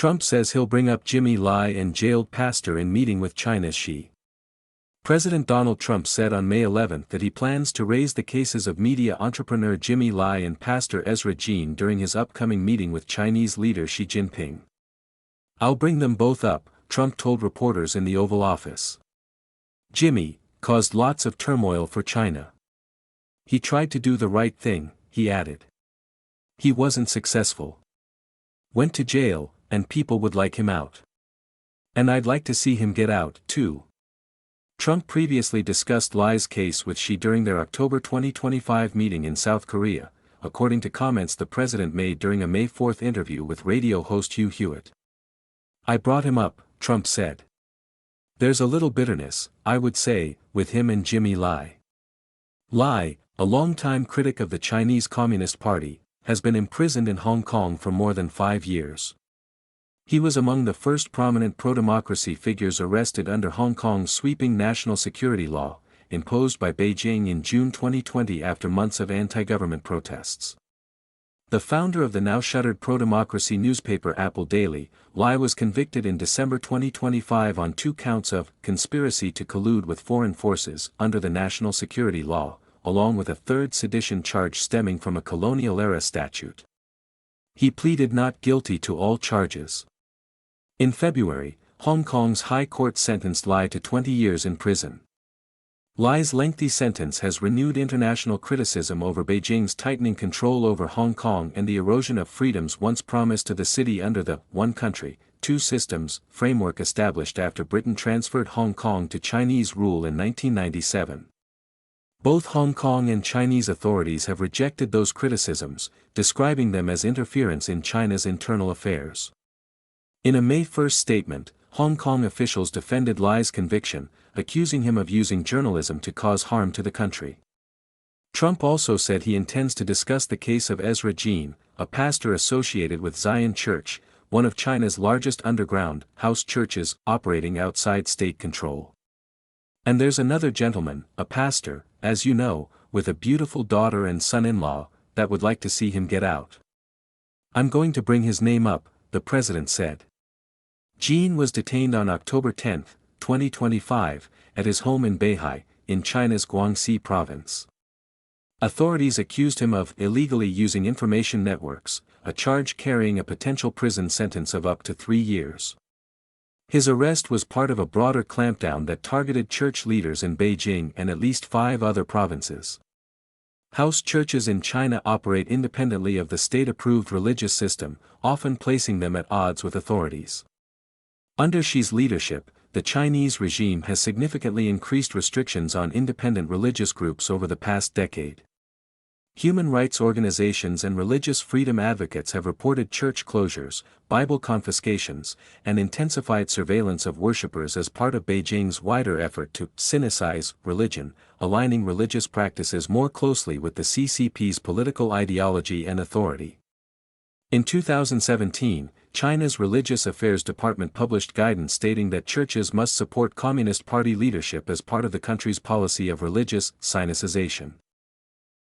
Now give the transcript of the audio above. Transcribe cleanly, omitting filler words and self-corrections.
Trump says he'll bring up Jimmy Lai and jailed pastor in meeting with China's Xi. President Donald Trump said on May 11 that he plans to raise the cases of media entrepreneur Jimmy Lai and pastor Ezra Jean during his upcoming meeting with Chinese leader Xi Jinping. "I'll bring them both up," Trump told reporters in the Oval Office. Jimmy caused lots of turmoil for China. "He tried to do the right thing," he added. "He wasn't successful. Went to jail, and people would like him out. And I'd like to see him get out, too." Trump previously discussed Lai's case with Xi during their October 2025 meeting in South Korea, according to comments the president made during a May 4 interview with radio host Hugh Hewitt. "I brought him up," Trump said. "There's a little bitterness, I would say, with him and Jimmy Lai." Lai, a longtime critic of the Chinese Communist Party, has been imprisoned in Hong Kong for more than 5 years. He was among the first prominent pro-democracy figures arrested under Hong Kong's sweeping national security law, imposed by Beijing in June 2020 after months of anti-government protests. The founder of the now-shuttered pro-democracy newspaper Apple Daily, Lai was convicted in December 2025 on 2 counts of conspiracy to collude with foreign forces under the national security law, along with a third sedition charge stemming from a colonial-era statute. He pleaded not guilty to all charges. In February, Hong Kong's High Court sentenced Lai to 20 years in prison. Lai's lengthy sentence has renewed international criticism over Beijing's tightening control over Hong Kong and the erosion of freedoms once promised to the city under the "one country, two systems" framework established after Britain transferred Hong Kong to Chinese rule in 1997. Both Hong Kong and Chinese authorities have rejected those criticisms, describing them as interference in China's internal affairs. In a May 1 statement, Hong Kong officials defended Lai's conviction, accusing him of using journalism to cause harm to the country. Trump also said he intends to discuss the case of Ezra Jean, a pastor associated with Zion Church, one of China's largest underground house churches operating outside state control. "And there's another gentleman, a pastor, as you know, with a beautiful daughter and son-in-law, that would like to see him get out. I'm going to bring his name up," the president said. Jean was detained on October 10, 2025, at his home in Beihai, in China's Guangxi province. Authorities accused him of illegally using information networks, a charge carrying a potential prison sentence of up to 3 years. His arrest was part of a broader clampdown that targeted church leaders in Beijing and at least 5 other provinces. House churches in China operate independently of the state-approved religious system, often placing them at odds with authorities. Under Xi's leadership, the Chinese regime has significantly increased restrictions on independent religious groups over the past decade. Human rights organizations and religious freedom advocates have reported church closures, Bible confiscations, and intensified surveillance of worshippers as part of Beijing's wider effort to sinicize religion, aligning religious practices more closely with the CCP's political ideology and authority. In 2017, China's Religious Affairs Department published guidance stating that churches must support Communist Party leadership as part of the country's policy of religious Sinicization.